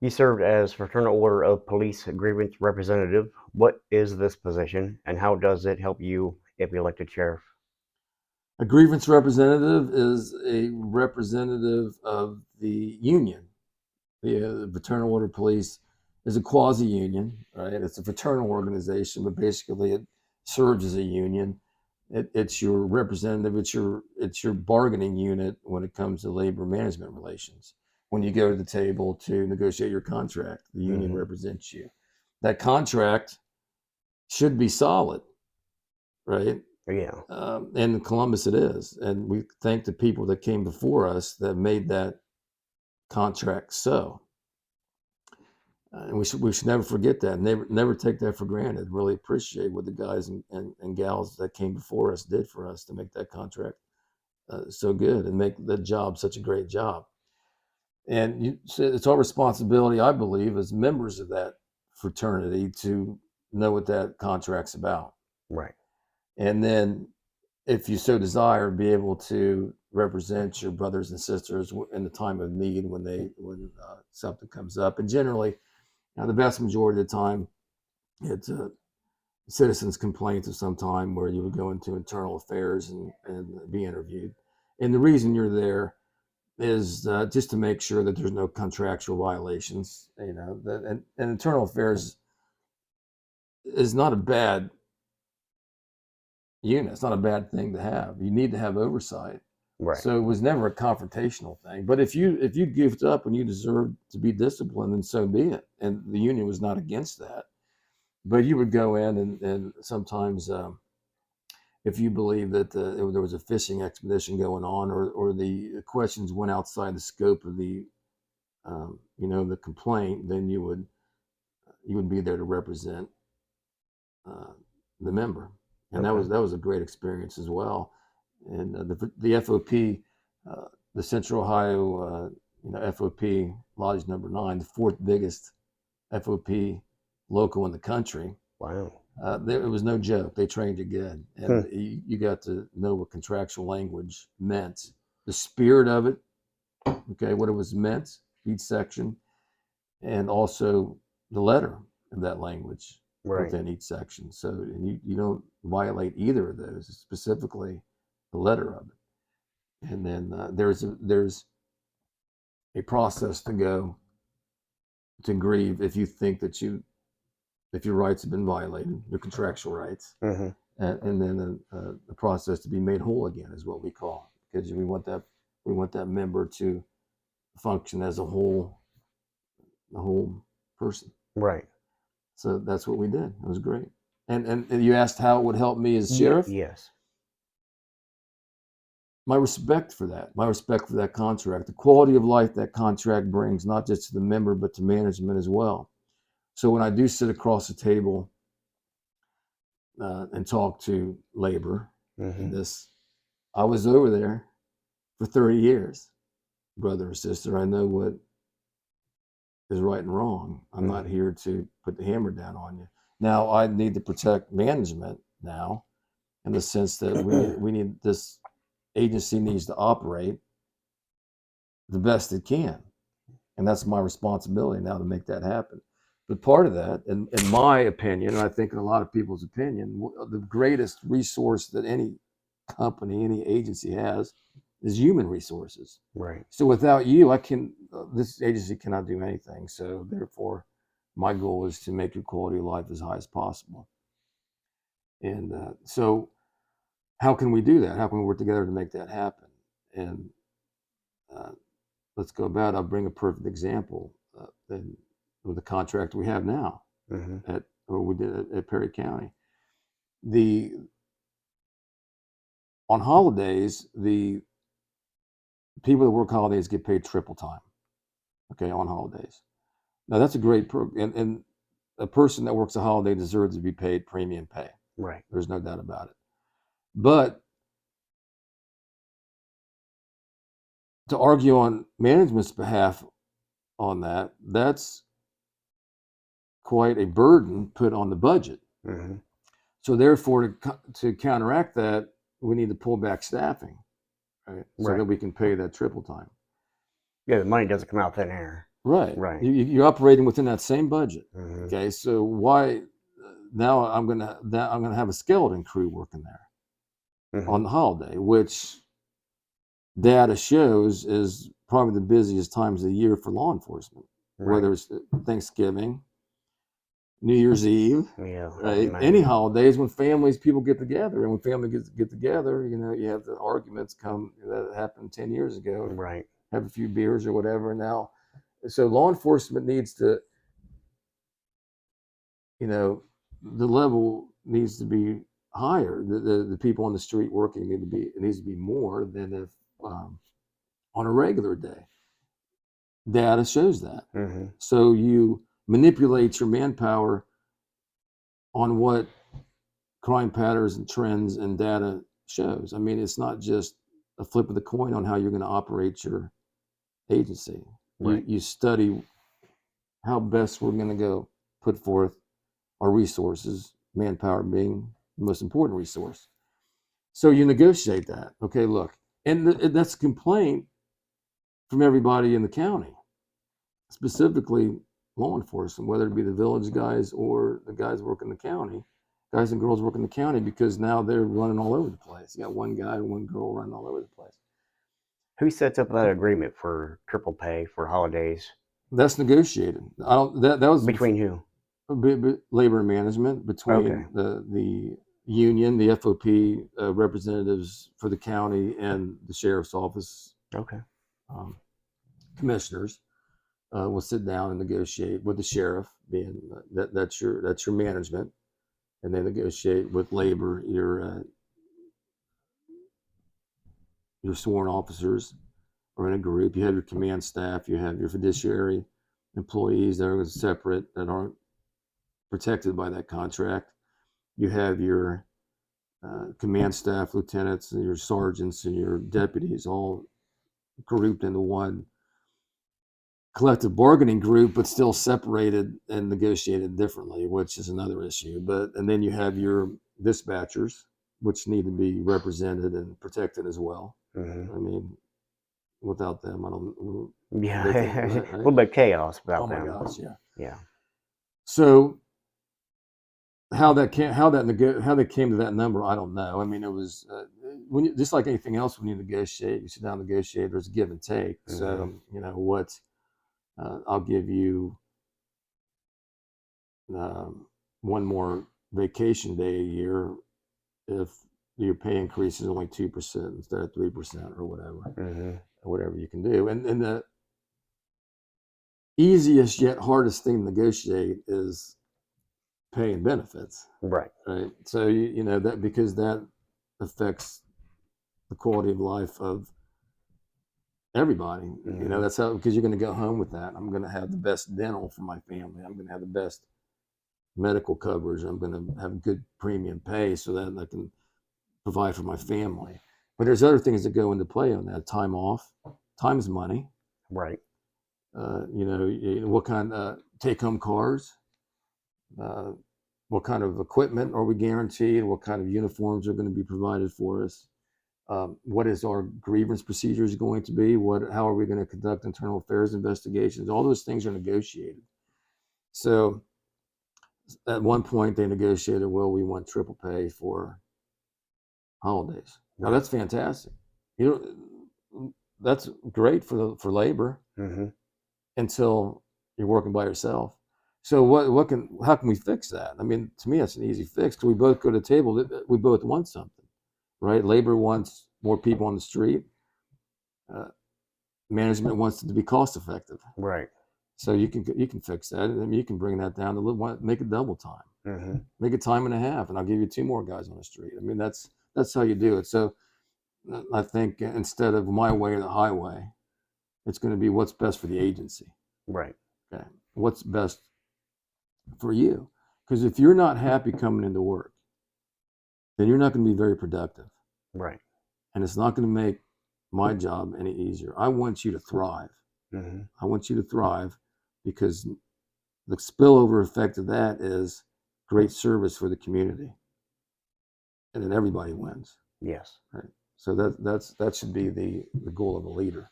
You served as Fraternal Order of Police Grievance Representative. What is this position, and how does it help you if elected sheriff? A grievance representative is a representative of the union. The Fraternal Order of Police is a quasi-union, right? It's a fraternal organization, but basically it serves as a union. It's your representative. It's your bargaining unit when it comes to labor management relations. When you go to the table to negotiate your contract, the union Mm-hmm. represents you. That contract should be solid, right? Yeah. And in Columbus it is. And we thank the people that came before us that made that contract so. And we should never forget that. Never take that for granted. Really appreciate what the guys and gals that came before us did for us to make that contract so good and make the job such a great job. And it's our responsibility, I believe, as members of that fraternity to know what that contract's about. Right. And then, if you so desire, be able to represent your brothers and sisters in the time of need when something comes up. And generally, the vast majority of the time, it's citizens' complaints of some time where you would go into internal affairs and be interviewed. And the reason you're there is just to make sure that there's no contractual violations. And internal affairs is not a bad unit. It's not a bad thing to have. You need to have oversight. Right. So it was never a confrontational thing. But if you gift up and you deserve to be disciplined, then so be it. And the union was not against that. But you would go in and sometimes if you believe that there was a fishing expedition going on, or the questions went outside the scope of the the complaint, then you would be there to represent the member, and Okay. that was a great experience as well. And the FOP, the Central Ohio FOP Lodge Number 9, the fourth biggest FOP local in the country. Wow. It was no joke. They trained you good, and you got to know what contractual language meant, the spirit of it, okay, what it was meant, each section, and also the letter of that language Right. within each section. So you don't violate either of those, specifically the letter of it. And then there's a process to go to grieve if you think that if your rights have been violated, your contractual rights, Mm-hmm. and then the process to be made whole again is what we call it, because we want that member to function as a whole person. Right. So that's what we did. It was great. And you asked how it would help me as sheriff. Yes. My respect for that contract, the quality of life that contract brings, not just to the member but to management as well. So when I do sit across the table and talk to labor, Mm-hmm. I was over there for 30 years, brother or sister. I know what is right and wrong. I'm not here to put the hammer down on you. Now I need to protect management now, in the sense that we need this agency needs to operate the best it can, and that's my responsibility now to make that happen. But part of that, in my opinion, and I think in a lot of people's opinion, the greatest resource that any company, any agency has is human resources. Right. So without you, this agency cannot do anything. So therefore, my goal is to make your quality of life as high as possible. And so how can we do that? How can we work together to make that happen? And let's go about it. I'll bring a perfect example with the contract we have now we did at Perry County. On holidays, the people that work holidays get paid triple time. Okay, on holidays. Now that's a great program, and a person that works a holiday deserves to be paid premium pay. Right. There's no doubt about it. But to argue on management's behalf on that's quite a burden put on the budget. Mm-hmm. So therefore, to counteract that, we need to pull back staffing, right? So that we can pay that triple time. Yeah, the money doesn't come out thin air. Right. Right. You're operating within that same budget. Mm-hmm. Okay. So why now I'm gonna have a skeleton crew working there Mm-hmm. on the holiday, which data shows is probably the busiest times of the year for law enforcement, Right. whether it's Thanksgiving, New Year's Eve, Yeah. I right? can Any imagine. holidays when people get together, and when families get together, you have the arguments come that happened 10 years ago. Right. Have a few beers or whatever. Now, so law enforcement needs to, the level needs to be higher. The people on the street working it needs to be more than if on a regular day. Data shows that. Mm-hmm. So you manipulate your manpower on what crime patterns and trends and data shows. I mean, it's not just a flip of the coin on how you're going to operate your agency. Right. You study how best we're going to go put forth our resources, manpower being the most important resource. So you negotiate that. Okay, look, and that's a complaint from everybody in the county, specifically law enforcement, whether it be the village guys or the guys working the county, guys and girls working the county, because now they're running all over the place. You got one guy and one girl running all over the place. Who sets up that agreement for triple pay for holidays? That's negotiated. I don't. That was Between who? labor management between Okay. the union, the FOP representatives for the county, and the sheriff's office Okay. Commissioners will sit down and negotiate with the sheriff, being that's your management, and they negotiate with labor, your sworn officers are in a group. You have your command staff, you have your fiduciary employees that are separate, that aren't protected by that contract. You have your command staff, lieutenants, and your sergeants and your deputies all grouped into one collective bargaining group, but still separated and negotiated differently, which is another issue. And then you have your dispatchers, which need to be represented and protected as well. Mm-hmm. I mean, without them, I don't. Yeah. Right? A little bit of chaos Oh about my them. gosh, yeah. Yeah. So how they came to that number, I don't know. I mean, it was just like anything else when you negotiate, you sit down and negotiate. There's a give and take. Mm-hmm. So what I'll give you one more vacation day a year if your pay increase is only 2% instead of 3% or whatever, Mm-hmm. or whatever you can do. And the easiest yet hardest thing to negotiate is pay and benefits. Right. Right. So you know that, because that affects the quality of life of everybody. Mm-hmm. That's how, because you're going to go home with that. I'm going to have the best dental for my family. I'm going to have the best medical coverage. I'm going to have good premium pay so that I can provide for my family. But there's other things that go into play on that. Time off, time is money. Right. What kind of take-home cars, what kind of equipment are we guaranteed? What kind of uniforms are going to be provided for us? What is our grievance procedures going to be? How are we going to conduct internal affairs investigations? All those things are negotiated. So at one point they negotiated, well, we want triple pay for holidays. Now that's fantastic. That's great for labor Mm-hmm. until you're working by yourself. So how can we fix that? I mean, to me, that's an easy fix, because we both go to the table. We both want something, right? Labor wants more people on the street. Management wants it to be cost effective. Right. So you can fix that. I mean, you can bring that down to make it double time, Mm-hmm. make it time and a half, and I'll give you 2 more guys on the street. I mean, that's how you do it. So I think instead of my way or the highway, it's going to be what's best for the agency. Right. Okay, what's best for you? Because if you're not happy coming into work, then you're not going to be very productive. Right. And it's not going to make my job any easier. I want you to thrive. Mm-hmm. I want you to thrive, because the spillover effect of that is great service for the community, and then everybody wins. Yes. Right. So that should be the goal of a leader.